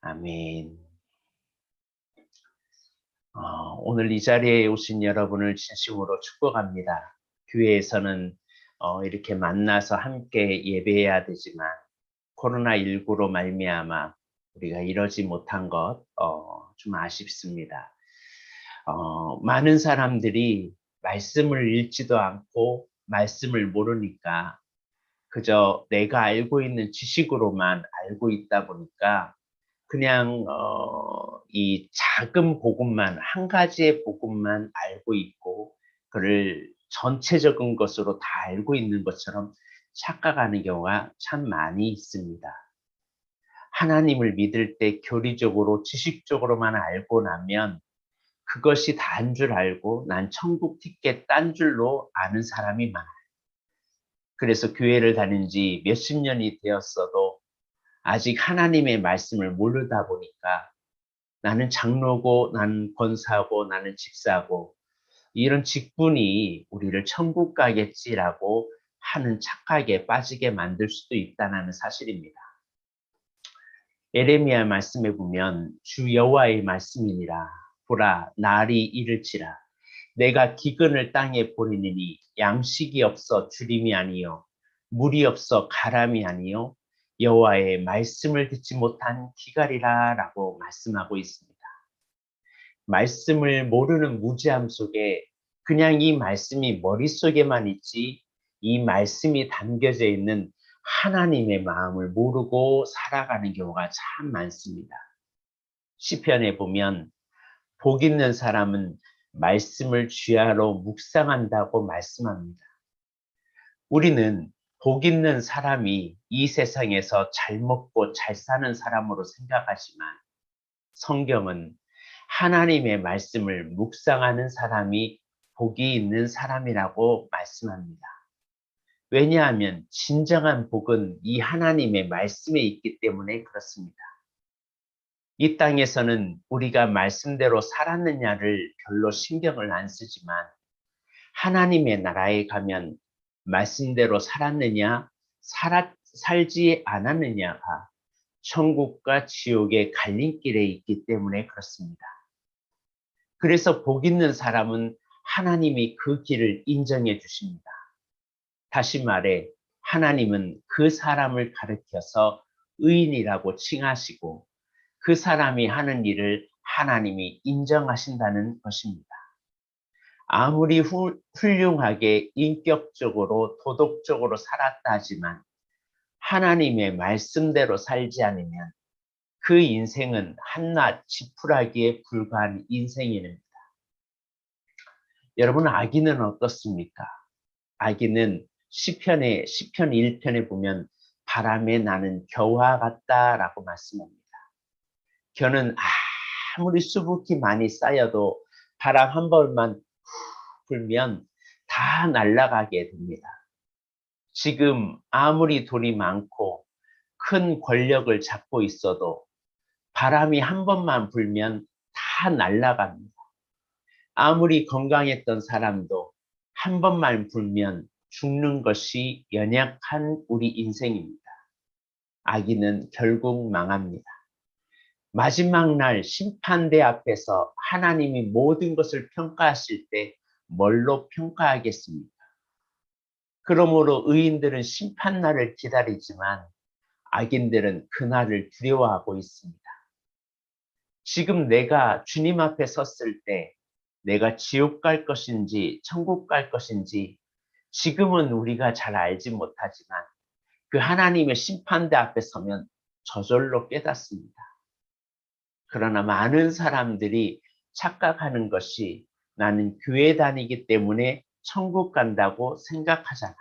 아멘. 오늘 이 자리에 오신 여러분을 진심으로 축복합니다. 교회에서는 이렇게 만나서 함께 예배해야 되지만 코로나19로 말미암아 우리가 이러지 못한 것 좀 아쉽습니다. 많은 사람들이 말씀을 읽지도 않고 말씀을 모르니까 그저 내가 알고 있는 지식으로만 알고 있다 보니까 그냥 이 작은 복음만 한 가지의 복음만 알고 있고 그를 전체적인 것으로 다 알고 있는 것처럼 착각하는 경우가 참 많이 있습니다. 하나님을 믿을 때 교리적으로 지식적으로만 알고 나면 그것이 다인 줄 알고 난 천국 티켓 딴 줄로 아는 사람이 많아요. 그래서 교회를 다닌 지 몇십 년이 되었어도 아직 하나님의 말씀을 모르다 보니까 나는 장로고 나는 권사고 나는 집사고 이런 직분이 우리를 천국 가겠지라고 하는 착각에 빠지게 만들 수도 있다는 사실입니다. 예레미야 말씀에 보면 주 여호와의 말씀이니라. 보라 날이 이를지라. 내가 기근을 땅에 보내리니 양식이 없어 주림이 아니요 물이 없어 가람이 아니요 여호와의 말씀을 듣지 못한 기갈이라 라고 말씀하고 있습니다. 말씀을 모르는 무지함 속에 그냥 이 말씀이 머릿속에만 있지 이 말씀이 담겨져 있는 하나님의 마음을 모르고 살아가는 경우가 참 많습니다. 시편에 보면 복 있는 사람은 말씀을 주야로 묵상한다고 말씀합니다. 우리는 복 있는 사람이 이 세상에서 잘 먹고 잘 사는 사람으로 생각하지만 성경은 하나님의 말씀을 묵상하는 사람이 복이 있는 사람이라고 말씀합니다. 왜냐하면 진정한 복은 이 하나님의 말씀에 있기 때문에 그렇습니다. 이 땅에서는 우리가 말씀대로 살았느냐를 별로 신경을 안 쓰지만 하나님의 나라에 가면 말씀대로 살았느냐, 살지 않았느냐가 천국과 지옥의 갈림길에 있기 때문에 그렇습니다. 그래서 복 있는 사람은 하나님이 그 길을 인정해 주십니다. 다시 말해 하나님은 그 사람을 가르쳐서 의인이라고 칭하시고 그 사람이 하는 일을 하나님이 인정하신다는 것입니다. 아무리 훌륭하게 인격적으로 도덕적으로 살았다 하지만 하나님의 말씀대로 살지 않으면 그 인생은 한낱 지푸라기에 불과한 인생입니다. 여러분 악인은 어떻습니까? 악인은 시편 1편에 보면 바람에 나는 겨와 같다라고 말씀합니다. 겨는 아무리 수북히 많이 쌓여도 바람 한 번만 불면 다 날아가게 됩니다. 지금 아무리 돈이 많고 큰 권력을 잡고 있어도 바람이 한 번만 불면 다 날아갑니다. 아무리 건강했던 사람도 한 번만 불면 죽는 것이 연약한 우리 인생입니다. 악인은 결국 망합니다. 마지막 날 심판대 앞에서 하나님이 모든 것을 평가하실 때 뭘로 평가하겠습니까? 그러므로 의인들은 심판날을 기다리지만 악인들은 그날을 두려워하고 있습니다. 지금 내가 주님 앞에 섰을 때 내가 지옥 갈 것인지 천국 갈 것인지 지금은 우리가 잘 알지 못하지만 그 하나님의 심판대 앞에 서면 저절로 깨닫습니다. 그러나 많은 사람들이 착각하는 것이 나는 교회 다니기 때문에 천국 간다고 생각하잖아요.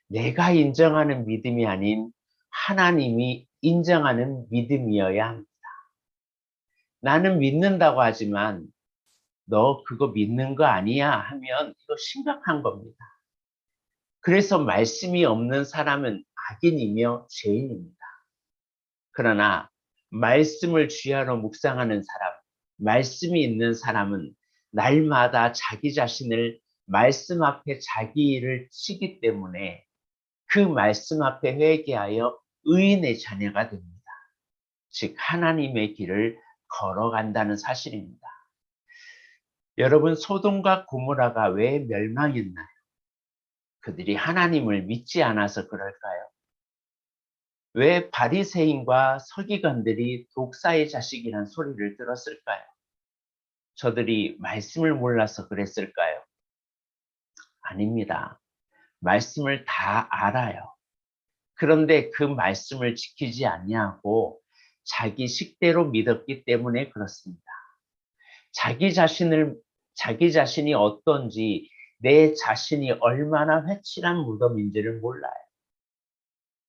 내가 인정하는 믿음이 아닌 하나님이 인정하는 믿음이어야 합니다. 나는 믿는다고 하지만 너 그거 믿는 거 아니야 하면 이거 심각한 겁니다. 그래서 말씀이 없는 사람은 악인이며 죄인입니다. 그러나 말씀을 주야로 묵상하는 사람, 말씀이 있는 사람은 날마다 자기 자신을 말씀 앞에 자기 일을 치기 때문에 그 말씀 앞에 회개하여 의인의 자녀가 됩니다. 즉 하나님의 길을 걸어간다는 사실입니다. 여러분, 소돔과 고모라가 왜 멸망했나요? 그들이 하나님을 믿지 않아서 그럴까요? 왜 바리새인과 서기관들이 독사의 자식이란 소리를 들었을까요? 저들이 말씀을 몰라서 그랬을까요? 아닙니다. 말씀을 다 알아요. 그런데 그 말씀을 지키지 아니하고 자기 식대로 믿었기 때문에 그렇습니다. 자기 자신이 어떤지, 내 자신이 얼마나 회칠한 무덤인지를 몰라요.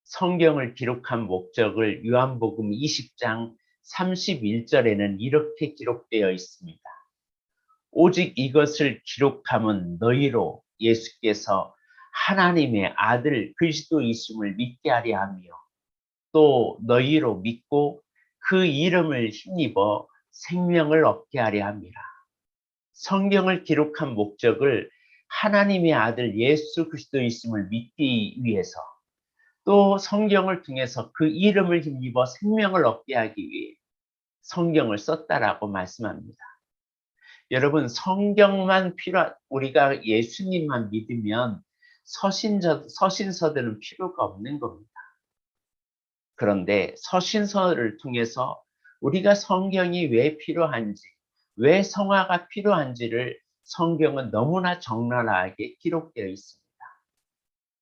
성경을 기록한 목적을 요한복음 20장 31절에는 이렇게 기록되어 있습니다. 오직 이것을 기록함은 너희로 예수께서 하나님의 아들 그리스도이심을 믿게 하려 하며 또 너희로 믿고 그 이름을 힘입어 생명을 얻게 하려 함이라. 성경을 기록한 목적을 하나님의 아들 예수 그리스도이심을 믿기 위해서, 또 성경을 통해서 그 이름을 힘입어 생명을 얻게 하기 위해 성경을 썼다라고 말씀합니다. 여러분, 성경만 우리가 예수님만 믿으면 서신서들은 필요가 없는 겁니다. 그런데 서신서를 통해서 우리가 성경이 왜 필요한지, 왜 성화가 필요한지를 성경은 너무나 적나라하게 기록되어 있습니다.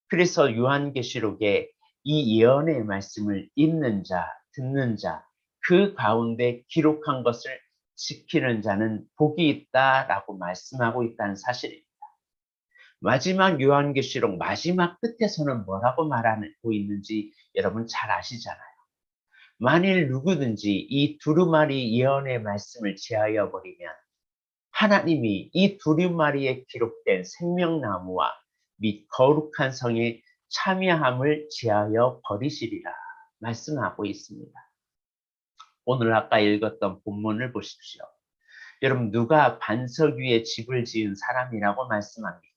그래서 요한계시록에 이 예언의 말씀을 읽는 자, 듣는 자, 그 가운데 기록한 것을 지키는 자는 복이 있다라고 말씀하고 있다는 사실입니다. 마지막 요한계시록 마지막 끝에서는 뭐라고 말하고 있는지 여러분 잘 아시잖아요. 만일 누구든지 이 두루마리 예언의 말씀을 제하여 버리면 하나님이 이 두루마리에 기록된 생명나무와 및 거룩한 성의 참여함을 제하여 버리시리라 말씀하고 있습니다. 오늘 아까 읽었던 본문을 보십시오. 여러분, 누가 반석 위에 집을 지은 사람이라고 말씀합니까?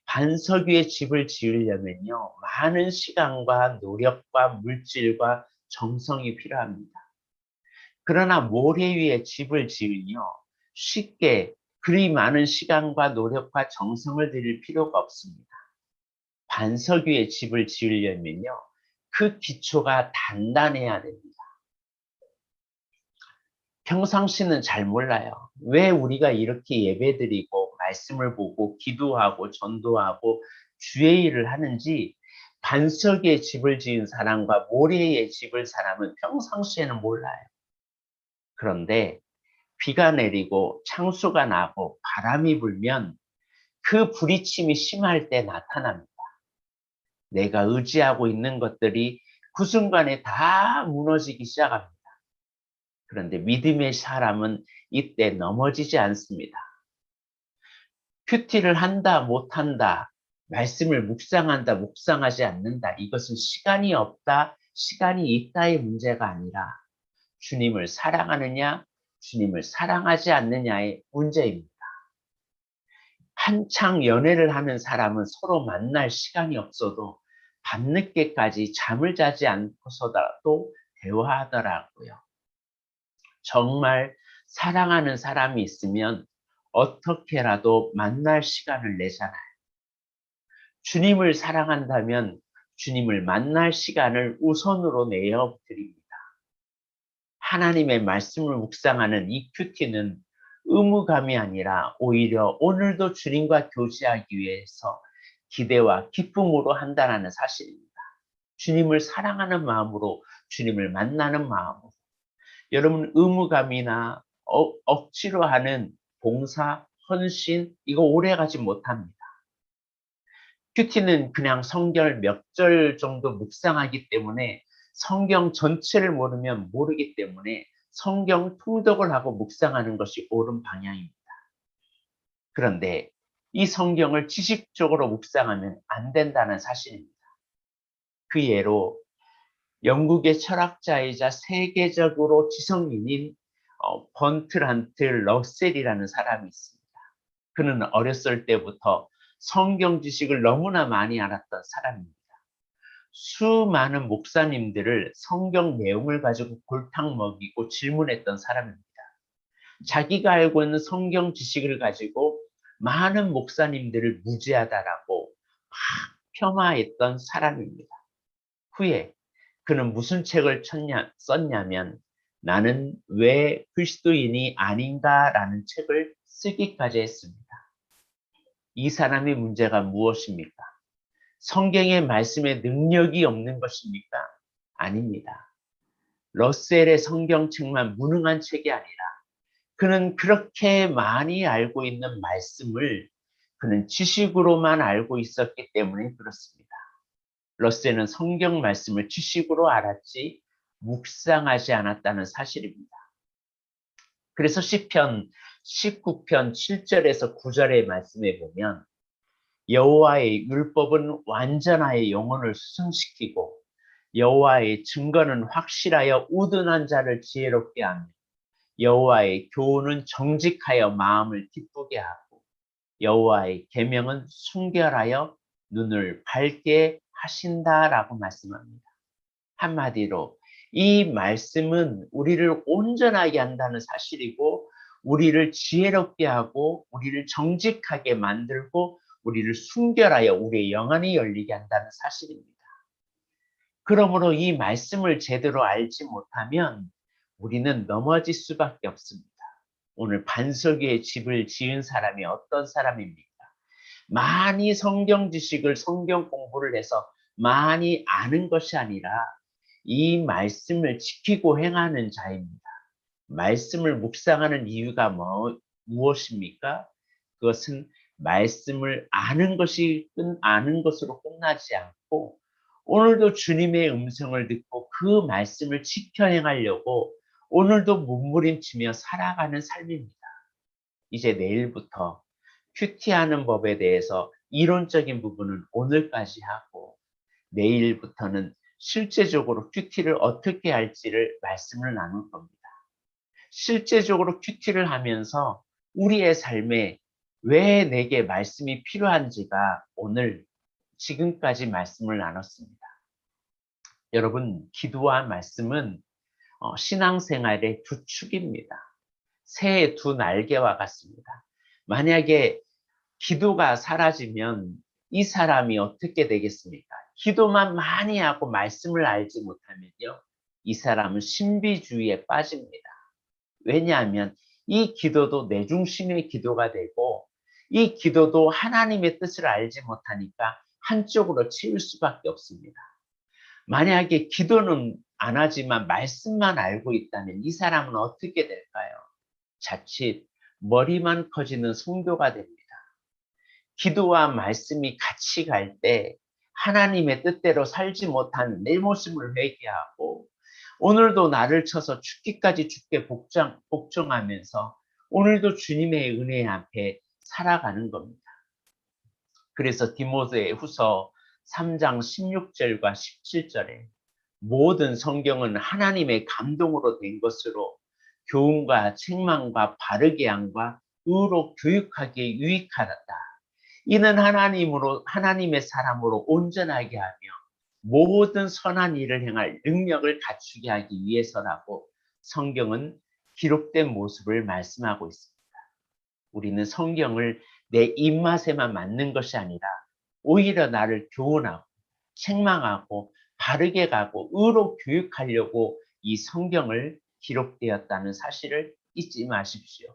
반석 위에 집을 지으려면요, 많은 시간과 노력과 물질과 정성이 필요합니다. 그러나 모래 위에 집을 지으며 쉽게 그리 많은 시간과 노력과 정성을 들일 필요가 없습니다. 반석 위에 집을 지으려면요, 그 기초가 단단해야 됩니다. 평상시는 잘 몰라요. 왜 우리가 이렇게 예배드리고 말씀을 보고 기도하고 전도하고 주의 일을 하는지 반석 위에 집을 지은 사람과 모래 위에 집을 사람은 평상시에는 몰라요. 그런데 비가 내리고 창수가 나고 바람이 불면 그 부딪힘이 심할 때 나타납니다. 내가 의지하고 있는 것들이 그 순간에 다 무너지기 시작합니다. 그런데 믿음의 사람은 이때 넘어지지 않습니다. 큐티를 한다 못한다, 말씀을 묵상한다 묵상하지 않는다, 이것은 시간이 없다 시간이 있다의 문제가 아니라 주님을 사랑하느냐 주님을 사랑하지 않느냐의 문제입니다. 한창 연애를 하는 사람은 서로 만날 시간이 없어도 밤늦게까지 잠을 자지 않고서라도 대화하더라고요. 정말 사랑하는 사람이 있으면 어떻게라도 만날 시간을 내잖아요. 주님을 사랑한다면 주님을 만날 시간을 우선으로 내어 드립니다. 하나님의 말씀을 묵상하는 이 큐티는 의무감이 아니라 오히려 오늘도 주님과 교제하기 위해서 기대와 기쁨으로 한다는 사실입니다. 주님을 사랑하는 마음으로, 주님을 만나는 마음으로. 여러분, 의무감이나 억지로 하는 봉사, 헌신, 이거 오래가지 못합니다. 큐티는 그냥 성경 몇 절 정도 묵상하기 때문에, 성경 전체를 모르면 모르기 때문에 성경 통독을 하고 묵상하는 것이 옳은 방향입니다. 그런데 이 성경을 지식적으로 묵상하면 안 된다는 사실입니다. 그 예로 영국의 철학자이자 세계적으로 지성인인 번트란트 러셀이라는 사람이 있습니다. 그는 어렸을 때부터 성경 지식을 너무나 많이 알았던 사람입니다. 수많은 목사님들을 성경 내용을 가지고 골탕 먹이고 질문했던 사람입니다. 자기가 알고 있는 성경 지식을 가지고 많은 목사님들을 무지하다라고 막 폄하했던 사람입니다. 후에 그는 무슨 책을 썼냐면 나는 왜 그리스도인이 아닌가라는 책을 쓰기까지 했습니다. 이 사람의 문제가 무엇입니까? 성경의 말씀에 능력이 없는 것입니까? 아닙니다. 러셀의 성경책만 무능한 책이 아니라 그는 그렇게 많이 알고 있는 말씀을 그는 지식으로만 알고 있었기 때문에 그렇습니다. 러셀은 성경 말씀을 지식으로 알았지 묵상하지 않았다는 사실입니다. 그래서 시편 19편 7절에서 9절의 말씀에 보면 여호와의 율법은 완전하여 영혼을 수승시키고 여호와의 증거는 확실하여 우둔한 자를 지혜롭게 하며 여호와의 교훈은 정직하여 마음을 기쁘게 하고 여호와의 계명은 순결하여 눈을 밝게 하신다라고 말씀합니다. 한마디로 이 말씀은 우리를 온전하게 한다는 사실이고 우리를 지혜롭게 하고 우리를 정직하게 만들고 우리를 순결하여 우리의 영안이 열리게 한다는 사실입니다. 그러므로 이 말씀을 제대로 알지 못하면 우리는 넘어질 수밖에 없습니다. 오늘 반석 위에 집을 지은 사람이 어떤 사람입니까? 많이 성경 지식을 성경 공부를 해서 많이 아는 것이 아니라 이 말씀을 지키고 행하는 자입니다. 말씀을 묵상하는 이유가 무엇입니까? 그것은 말씀을 아는 것으로 끝나지 않고 오늘도 주님의 음성을 듣고 그 말씀을 지켜 행하려고 오늘도 몸부림치며 살아가는 삶입니다. 이제 내일부터 큐티하는 법에 대해서 이론적인 부분은 오늘까지 하고 내일부터는 실제적으로 큐티를 어떻게 할지를 말씀을 나눌 겁니다. 실제적으로 큐티를 하면서 우리의 삶에 왜 내게 말씀이 필요한지가 오늘 지금까지 말씀을 나눴습니다. 여러분, 기도와 말씀은 신앙생활의 두 축입니다. 새의 두 날개와 같습니다. 만약에 기도가 사라지면 이 사람이 어떻게 되겠습니까? 기도만 많이 하고 말씀을 알지 못하면요, 이 사람은 신비주의에 빠집니다. 왜냐하면 이 기도도 내 중심의 기도가 되고 이 기도도 하나님의 뜻을 알지 못하니까 한쪽으로 치울 수밖에 없습니다. 만약에 기도는 안 하지만 말씀만 알고 있다면 이 사람은 어떻게 될까요? 자칫 머리만 커지는 성도가 됩니다. 기도와 말씀이 같이 갈 때 하나님의 뜻대로 살지 못하는 내 모습을 회개하고 오늘도 나를 쳐서 죽기까지 주께 복종하면서 오늘도 주님의 은혜 앞에 살아가는 겁니다. 그래서 디모데후서 3장 16절과 17절에 모든 성경은 하나님의 감동으로 된 것으로 교훈과 책망과 바르게 함과 의로 교육하기에 유익하다. 이는 하나님의 사람으로 온전하게 하며 모든 선한 일을 행할 능력을 갖추게 하기 위해서라고 성경은 기록된 모습을 말씀하고 있습니다. 우리는 성경을 내 입맛에만 맞는 것이 아니라 오히려 나를 교훈하고 책망하고 바르게 가고 의로 교육하려고 이 성경을 기록되었다는 사실을 잊지 마십시오.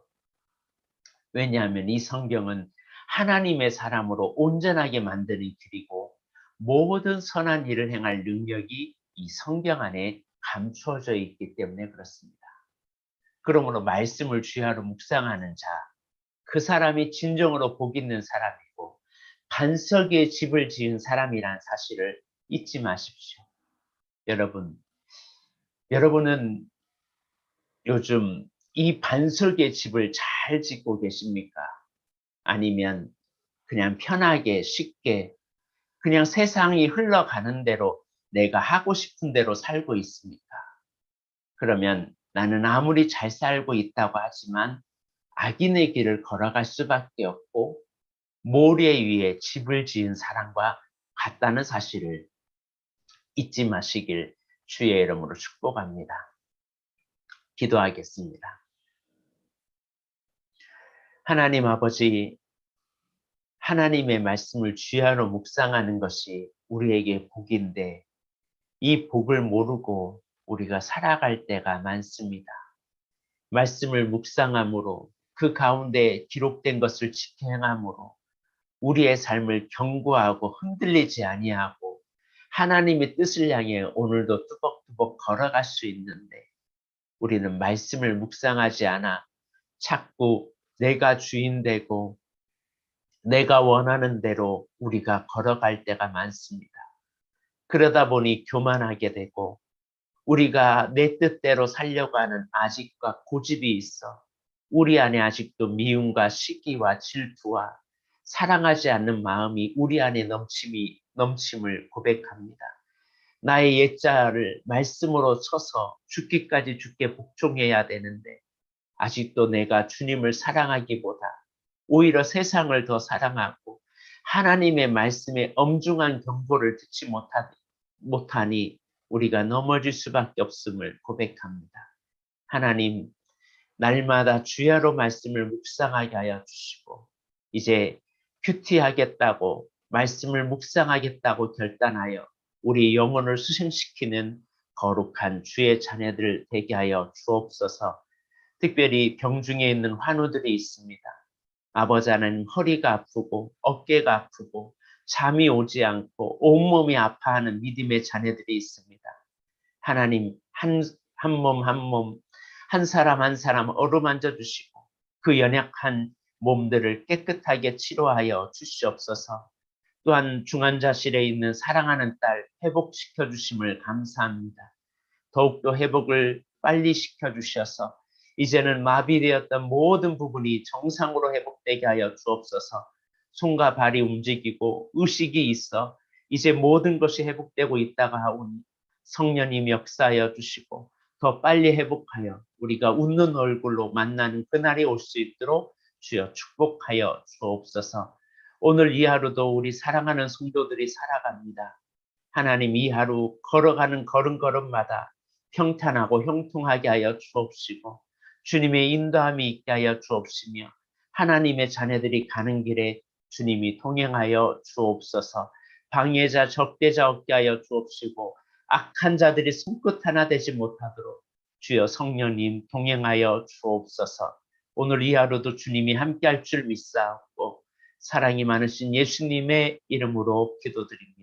왜냐하면 이 성경은 하나님의 사람으로 온전하게 만드는 길이고 모든 선한 일을 행할 능력이 이 성경 안에 감추어져 있기 때문에 그렇습니다. 그러므로 말씀을 주야로 묵상하는 자, 그 사람이 진정으로 복 있는 사람이고 반석 위에 집을 지은 사람이란 사실을 잊지 마십시오. 여러분은 요즘 이 반석 위에 집을 잘 짓고 계십니까? 아니면 그냥 편하게 쉽게 그냥 세상이 흘러가는 대로 내가 하고 싶은 대로 살고 있습니까? 그러면 나는 아무리 잘 살고 있다고 하지만 악인의 길을 걸어갈 수밖에 없고 모래 위에 집을 지은 사람과 같다는 사실을 잊지 마시길 주의 이름으로 축복합니다. 기도하겠습니다. 하나님 아버지, 하나님의 말씀을 주야로 묵상하는 것이 우리에게 복인데 이 복을 모르고 우리가 살아갈 때가 많습니다. 말씀을 묵상함으로 그 가운데 기록된 것을 지켜 행함으로 우리의 삶을 견고하고 흔들리지 아니하고 하나님의 뜻을 향해 오늘도 뚜벅뚜벅 걸어갈 수 있는데 우리는 말씀을 묵상하지 않아 자꾸 내가 주인 되고 내가 원하는 대로 우리가 걸어갈 때가 많습니다. 그러다 보니 교만하게 되고 우리가 내 뜻대로 살려고 하는 아집과 고집이 있어 우리 안에 아직도 미움과 시기와 질투와 사랑하지 않는 마음이 우리 안에 넘침을 고백합니다. 나의 옛자를 말씀으로 쳐서 죽기까지 주께 복종해야 되는데 아직도 내가 주님을 사랑하기보다 오히려 세상을 더 사랑하고 하나님의 말씀에 엄중한 경고를 듣지 못하니 우리가 넘어질 수밖에 없음을 고백합니다. 하나님, 날마다 주야로 말씀을 묵상하게 하여 주시고 이제 큐티하겠다고 말씀을 묵상하겠다고 결단하여 우리 영혼을 수생시키는 거룩한 주의 자녀들 되게 하여 주옵소서. 특별히 병중에 있는 환우들이 있습니다. 아버지 하나님, 허리가 아프고 어깨가 아프고 잠이 오지 않고 온몸이 아파하는 믿음의 자녀들이 있습니다. 하나님, 한 몸 한 몸, 한 사람 한 사람 어루만져 주시고 그 연약한 몸들을 깨끗하게 치료하여 주시옵소서. 또한 중환자실에 있는 사랑하는 딸 회복시켜 주심을 감사합니다. 더욱더 회복을 빨리 시켜 주셔서 이제는 마비되었던 모든 부분이 정상으로 회복되게 하여 주옵소서. 손과 발이 움직이고 의식이 있어 이제 모든 것이 회복되고 있다가 하오니 성령님 역사하여 주시고 더 빨리 회복하여 우리가 웃는 얼굴로 만나는 그날이 올 수 있도록 주여 축복하여 주옵소서. 오늘 이 하루도 우리 사랑하는 성도들이 살아갑니다. 하나님, 이 하루 걸어가는 걸음걸음마다 평탄하고 형통하게 하여 주옵시고 주님의 인도함이 있게 하여 주옵시며 하나님의 자녀들이 가는 길에 주님이 동행하여 주옵소서. 방해자 적대자 없게 하여 주옵시고 악한 자들이 손끝 하나 되지 못하도록 주여 성령님 동행하여 주옵소서. 오늘 이 하루도 주님이 함께할 줄 믿사옵고 사랑이 많으신 예수님의 이름으로 기도드립니다.